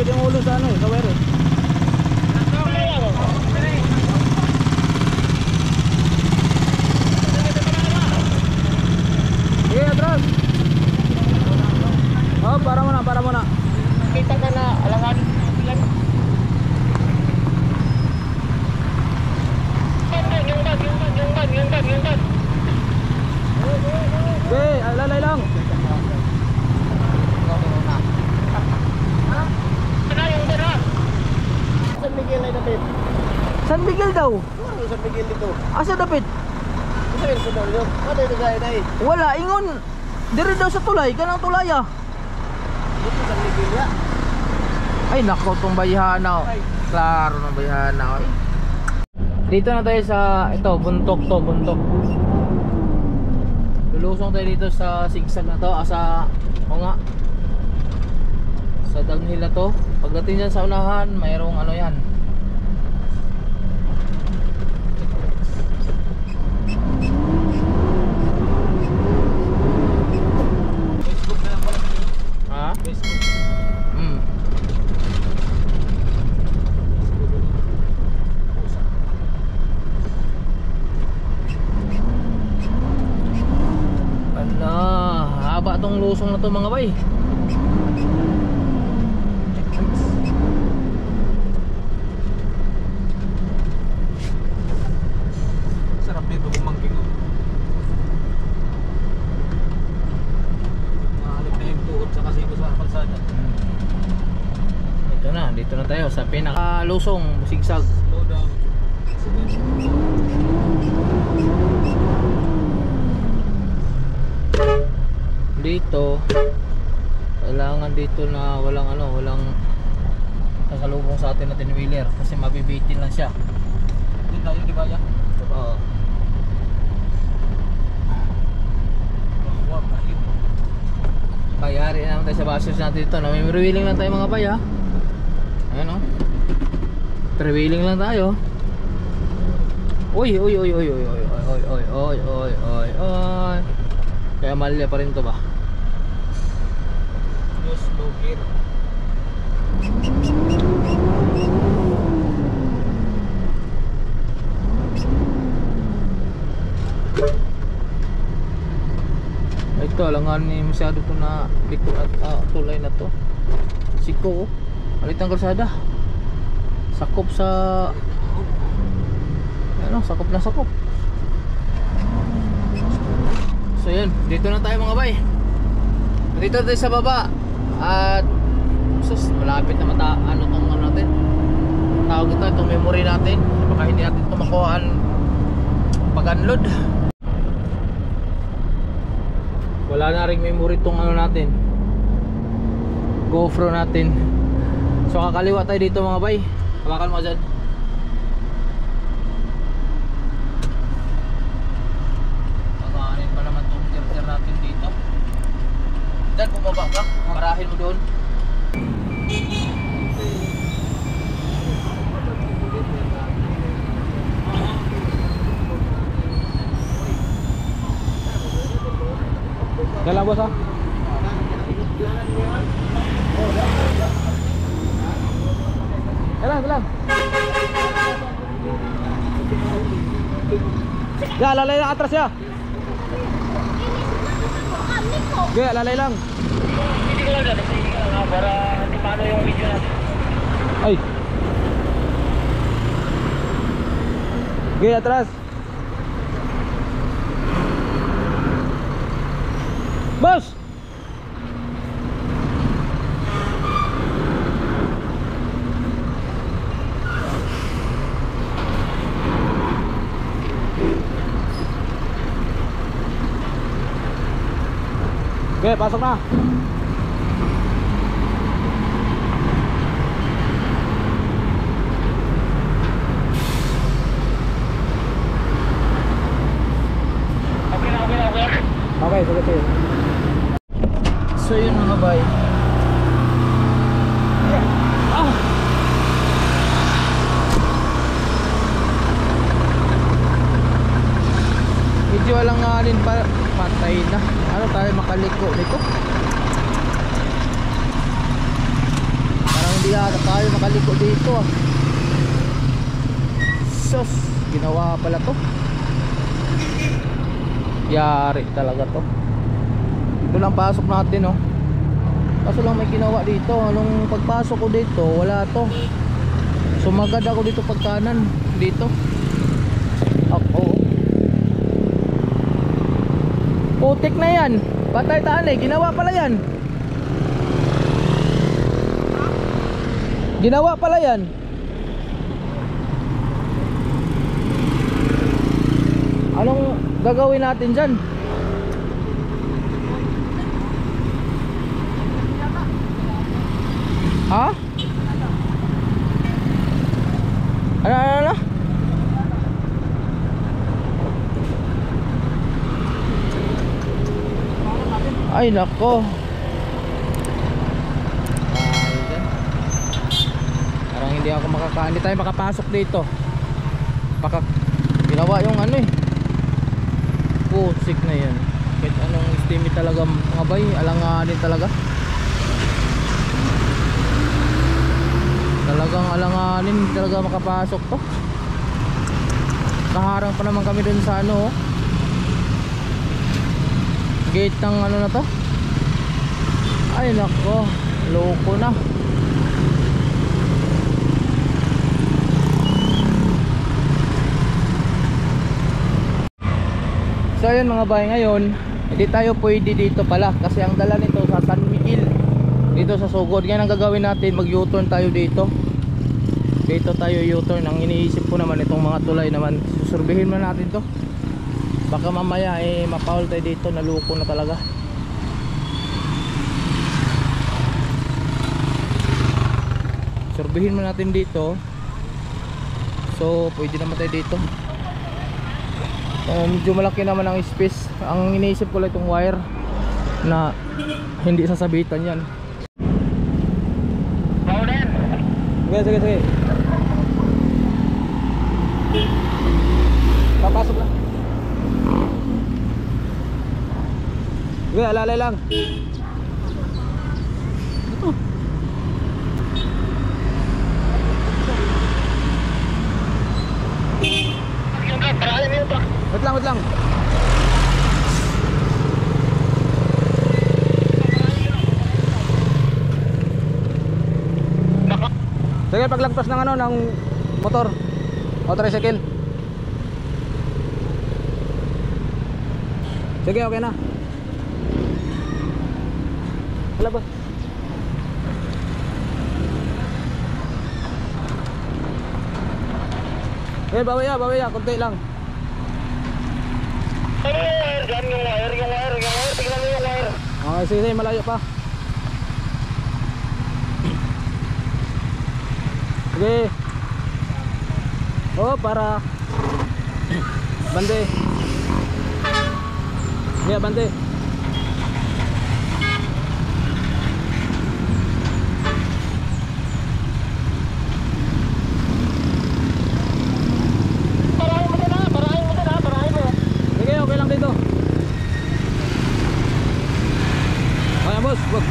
sumabit yung ulo sa ano eh, sa wire eh. Sige, atras. Oh, para muna. Kita ka na, alangan. Yung bag. Okay, alalay lang. San Miguel ay dapit. San Miguel daw? San Miguel dito. Asa dapit? Isa ko daw yun. Ano yung gaya na eh? Wala, ingon. Diri daw sa tulay, kanang tulay ah. Dito San Miguel ya. Ay nako, tong bayhana oh. Klaro ng bayhana oh. Dito na tayo sa ito, buntok. Lulusong tayo dito sa sigsag na to, sa nga. Sa downhill na to. Pagdating dyan sa unahan, mayroong ano yan. Facebook na lang pala. Ha? Facebook. Haba tong lusong na to mga bay. Sarap dito bumangking. Mahalip na yung tuot sa kasiko sa kalsada. Ito na, dito na tayo sa pinaka lusong sigsag. Slow down. Dito kailangan dito na walang kasalubong sa atin na tinwheeler kasi mabibitin lang siya. Hindi tayo di ba ya? Oo. Bayari na naman tayo sa bashers natin dito. May rewheeling lang tayo mga bay ha. Ayan o. Rewheeling lang tayo. Uy. Kaya malya pa rin to ba? Use low gear. Ito alangan ni masyado to na liko at tulay na to. Siko palitang kalsada. Sakop sa ano, sakop na sakop. So yun, dito na tayo mga bay. Dito tayo sa baba. At sus, malapit na ano tong ano natin. Tawag ito, itong memory natin. Baka hindi natin ito makuhaan pag-unload. Wala na ring memory itong ano natin, GoPro natin. So kakaliwa tayo dito mga bay. Hawakan mo dyan. Kakahanin pa naman itong tier natin dito. Dan, bumaba ka. Parahin mo doon. Yan lang boss ha. Yan lang. Ya, lalay lang atras ya. Ya, lalay lang. Hindi ko lang dyan kasi para hindi paano yung video natin. Ay. Ya, atras. Boss. Oke, pasok na. Okay, sige. So yun mga bay. Medyo alanganin pa, patay na. Ano tayo makaliko nito? Parang hindi yata tayo makaliko dito ah. Sus, ginawa pala to. Yari talaga to. Ito lang pasok natin oh. Kaso lang may ginawa dito. Anong pagpasok ko dito, wala to. Sumagad ako dito pagkanan. Dito ako. Putik na yan. Patay taan eh, ginawa pala yan. Ginawa pala yan. Anong gagawin natin dyan? Ha? Ano? Ay nako. Parang hindi ako hindi tayo makapasok dito. Ginawa yung ano eh. Putik na yan. Kahit anong steamy talaga mga bay, alanganin talaga. Talagang alanganin, hindi talaga makapasok to. Naharang pa naman kami dun sa ano oh. Gate ng ano na to. Ay nako, loko na. So ayun mga bahay, ngayon hindi tayo pwede dito pala kasi ang dala nito sa San Miguel, dito sa Sugod. Ngayon ang gagawin natin, mag U-turn tayo dito. Dito tayo U-turn. Ang iniisip ko naman itong mga tulay naman, susurbihin mo natin to. Baka mamaya eh mapaul tayo dito, naluko na talaga. Surbihin mo natin dito. So pwede naman tayo dito. Medyo malaki naman ang space. Ang iniisip ko lang itong wire na hindi sasabitan yan. Sige. Papasok lang. Sige, alalay lang. Ito. Wait lang. Sige, paglagpas ng ano, ng motor o tricycle. Sige, okay na. Wala ba? Eh, bawi ya, konti lang. Ano yung wire dyan? Yung wire. Tingnan mo yung wire. Okay, sige, malayo pa. Sige. Oh, para bande. Sige, bande. Parahin mo. Sige, okay lang dito. Kaya boss, wag.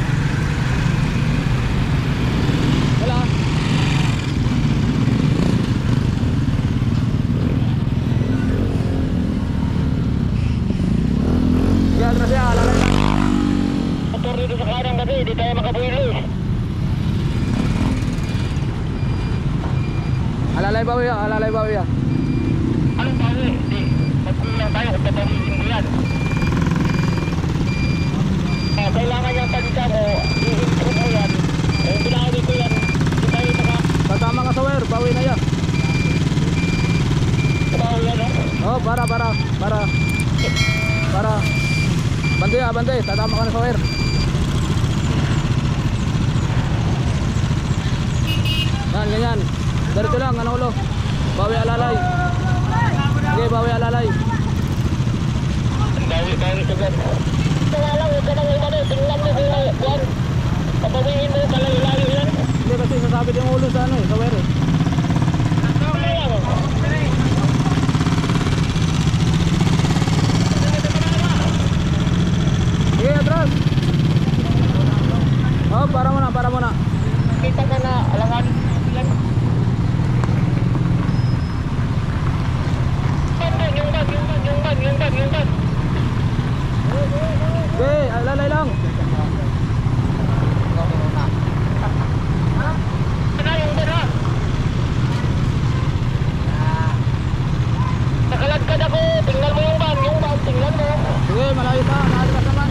Wala. Yan na siya, alalay lang. Motor dito sa kanan kasi, di tayo makabuilo eh. Alalay bawi ya. Anong bawi? Hindi. Magkulang tayo kung papawisin mo yan. Kailangan niyang pagkita mo, i-improve mo yan. Kung binawin ko yan, di tayo Tatama ka sa wire, bawi na ya. makabawi yan, no? Oh, para. Bante, tatama ka na sa wire. Yan, ganyan. Dito lang, ano ulo. Bawi alalay. Sige, bawi alalay. Bawi sagad. Kaya lang, huwag ka nang imano. Tingnan mo kung yan. Papawiin mo, kalayo-layo yan. Hindi kasi sasabit yung ulo sa ano eh, sa wire eh. Sige, atras. Oh, para muna. nakita ka na alanganin yan. Yung ban. Okay, alalay lang. Ano yung ban ha? Nakalagkad ako. Tingnan mo yung ban. Tingnan mo. Sige, malayo pa naman.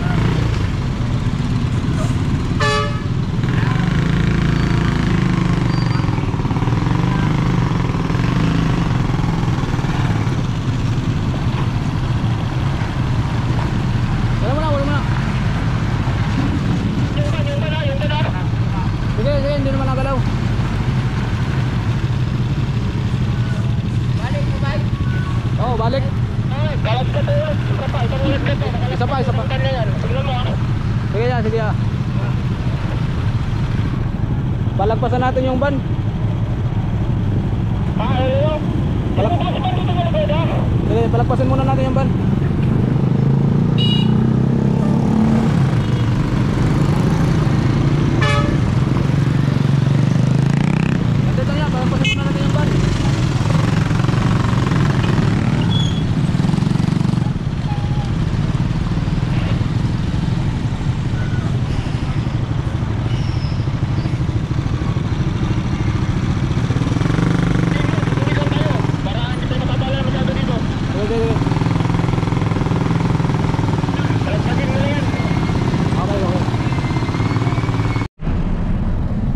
Wala mo na. Yung ban ha. Sige, hindi naman nagalaw. Balik mo ba? Oo, balik. Ay, kalagkad to. Isa pa. Tingnan mo ha. Sige ya. Palagpasan natin yung ban. Ano? Palagpasan ba dito kalagkad ha? Sige, palagpasan muna natin yung ban. Nandito yan, palagpasan muna natin yung ban. Sige. Okay.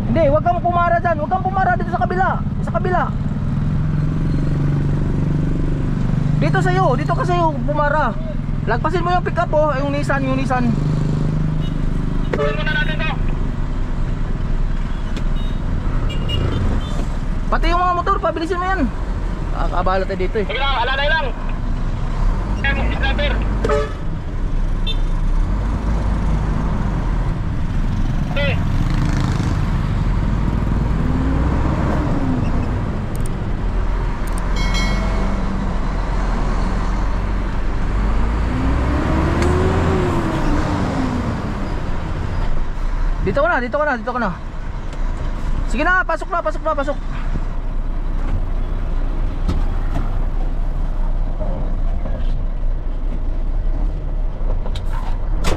Hindi, huwag kang pumara dyan. Huwag kang pumara dito sa kabila. Dito ka sa'yo pumara. Lagpasin mo yung pick up oh, yung Nissan. Tuloy muna natin to. Pati yung mga motor, pabilisin mo yan. Kakabala tayo dito eh. Sige lang, alalay lang. Sniper. Okay. Dito ka na. Sige na, pasok na.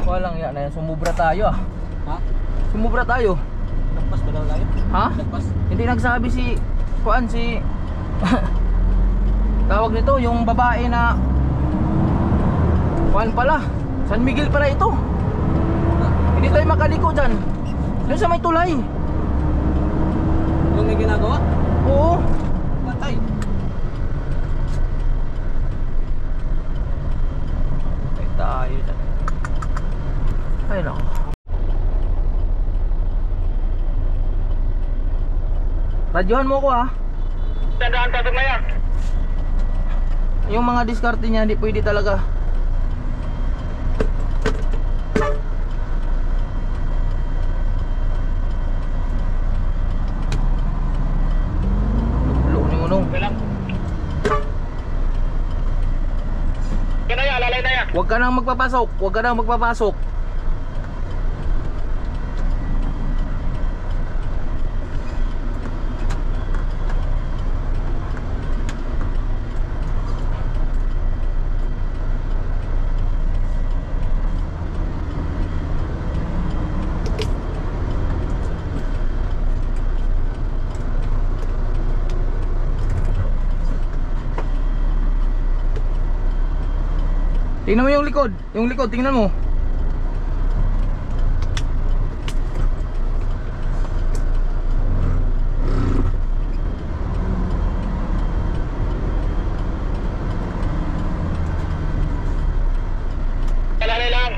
Walang yan na yan, sumubra tayo ah. Ha? Sumubra tayo. Nagpas ba daw tayo? Ha? Nagpas? Hindi nagsabi si tawag nito, yung babae na Kuan pala, San Miguel pala ito. Hindi tayo makaliko dyan. Doon sa may tulay. Yung may ginagawa? Oo. Patay. Ay tayo dyan. Ay nako. Radyohan mo ko ah. Tandaan pasok na yan. Yung mga diskarte niya hindi pwede talaga. Lulo ni Unong. Okay lang. Kaya na yan, alalay na yan. Huwag ka nang magpapasok. Tingnan mo yung likod. Tingnan mo. Alalay lang.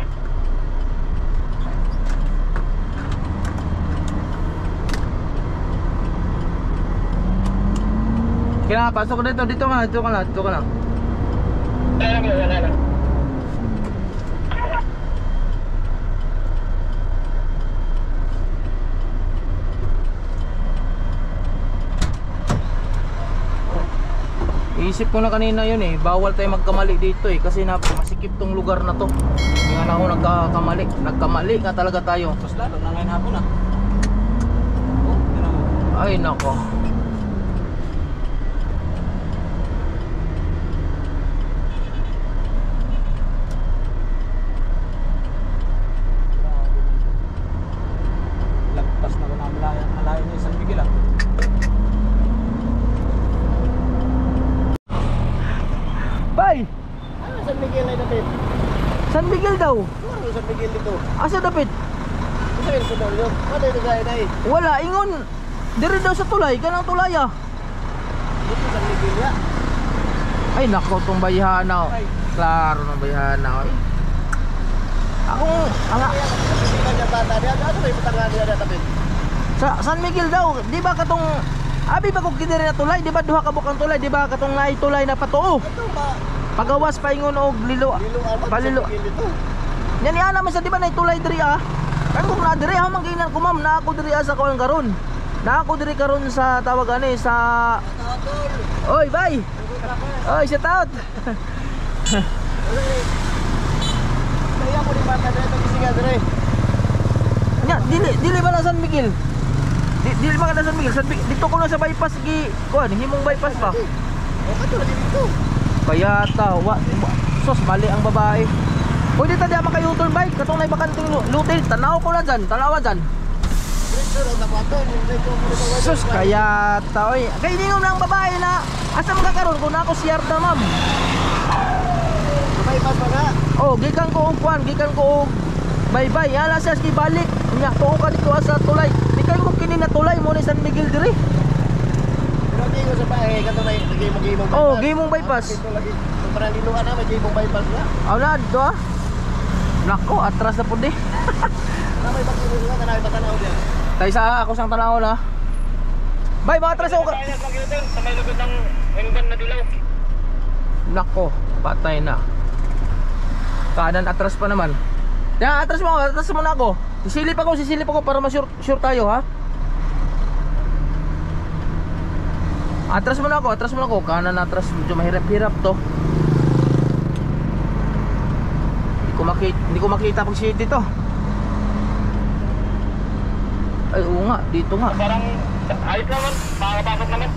Kaya pasok dito ka na. Alalay lang. Iisip ko na kanina yun eh, bawal tayo magkamali dito eh, kasi masikip tong lugar na to. Kaya na ako nagkamali ka talaga tayo. Mas lalo na ngayon hapon ah. Oh, Ay nako. Lagpas na ko na alayan niya San Miguel ah. Bay, Ano San Miguel ay David? San Miguel daw. Ano San Miguel dito? Asa dapat? Isa rin sa daw. Ano yung gaya na eh? Wala ingon. Diri daw sa tulay, kanang tulay ah. Dito San Miguel ya. Ay nako tong bayhana. Oh. Klaro ng bayhana. Ay. Ako ang Hindi ka niya bata niya. Ano may patangan niya David? sa San Miguel daw, di ba katong abi ba kung kidiri na tulay, di ba duha ka bukang tulay, di ba katong naay tulay na patuo. Ito ba? Pagawas paingon og lilo. Liluan ba? Palilo. San Miguel dito. Yan ni ana man sa di ba naay tulay diri ah. Kaya kung na diri ha mangginan ko ma'am, na ako diri sa kuan karon. Na ako diri karon sa tawag ani sa Oy, bay. Oy, shout out. Kaya mo di bata niya. Ito kisiga dire. Nya, dili ba na San Miguel? Dili ba ka na San Miguel? Dito ko na sa bypass gi kuan, himong bypass ba? O kato na dito. Kaya sos mali ang babae. Pwede ta diya maka-U-turn bike, katong nay bakanting lutil, tanaw ko na dyan, tanawa dyan. Dito na tapaton. Sus, kaya ta oy. Kay ningon lang babae na asa makakaroon kung ako siyar na ma'am. Bypass pa nga. Oh, gikan ko og kuan, gikan ko og bye-bye. Ala siya si balik. Nya tuo ka dito sa tulay. Di kay mo kini na tulay mo ni San Miguel diri. Pero di ko sa bahay. Kato na mag-imong bypass. Oh, gimong bypass. Ito lagi. Kung parang liluan na, mag-imong bypass nga. Ala do. Nako, atras na pud di. Na may pag-imong nga. Tanawin pa tanaw dyan. Tay sa ako sang tanaw na. Bye, mga atras ako. Sa may lugod ng hanggan na dilaw. Nako, patay na. Kanan atras pa naman. Ya, atras mo na ako. Sisilip ako para ma-sure tayo ha. Atras mo na ako. Kanan atras, medyo mahirap-hirap to. Hindi ko makita pag shade dito. Ay, oo nga, dito nga. Parang ayos naman. Makakapasok naman.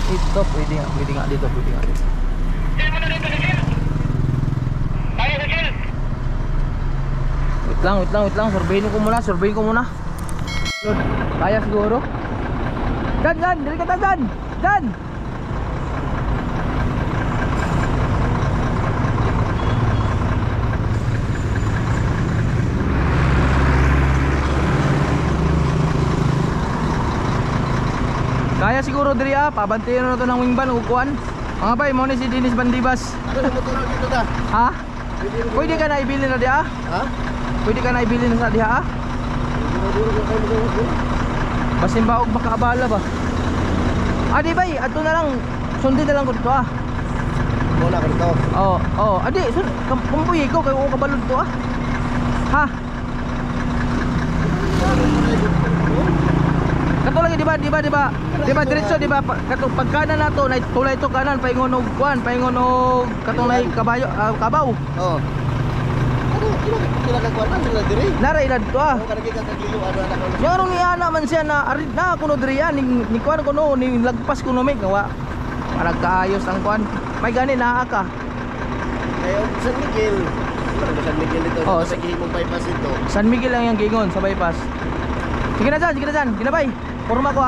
Ito, pwede nga dito. Diyan mo na dito, Gil. Tayo sa Gil. Wait lang. Surveyin ko muna. Kaya siguro. Dan, dili ka Dan. Kaya siguro diri pabantayan na to ng wingban uguan. Mga bay, mo ni si Dennis Bandibas. Ano sa motor dito ta? Ha? Pwede ka na ibili na diha? Ha? Pwede ka na ibili na sa diha? Basin ba og makaabala ba? Di bay, ato na lang. Sundin na lang ko dito Muna ka dito. Oo. Adi, kumpuyi ko kay ko kabalod to Ha? Katulad di ba? Di ba diretso di ba? Katong pagkanan nato na tulay to kanan paingon og kuan, paingon og katong nay kabayo, kabaw. Oo. Ano, kila ka kuan sila diri. Nara ilad to Ano ka nagkakaglilo ano anak ko. Yung arong ana man siya na arid na kuno diri ni kuan kuno ni lagpas kuno mig gawa. Para kaayos ang kuan. May gani naa ka. Kayo San Miguel. Ano San Miguel dito? Oo, Sa gihimong bypass dito. San Miguel lang yung gingon sa bypass. Sige na dyan. Ginabay. Porma ko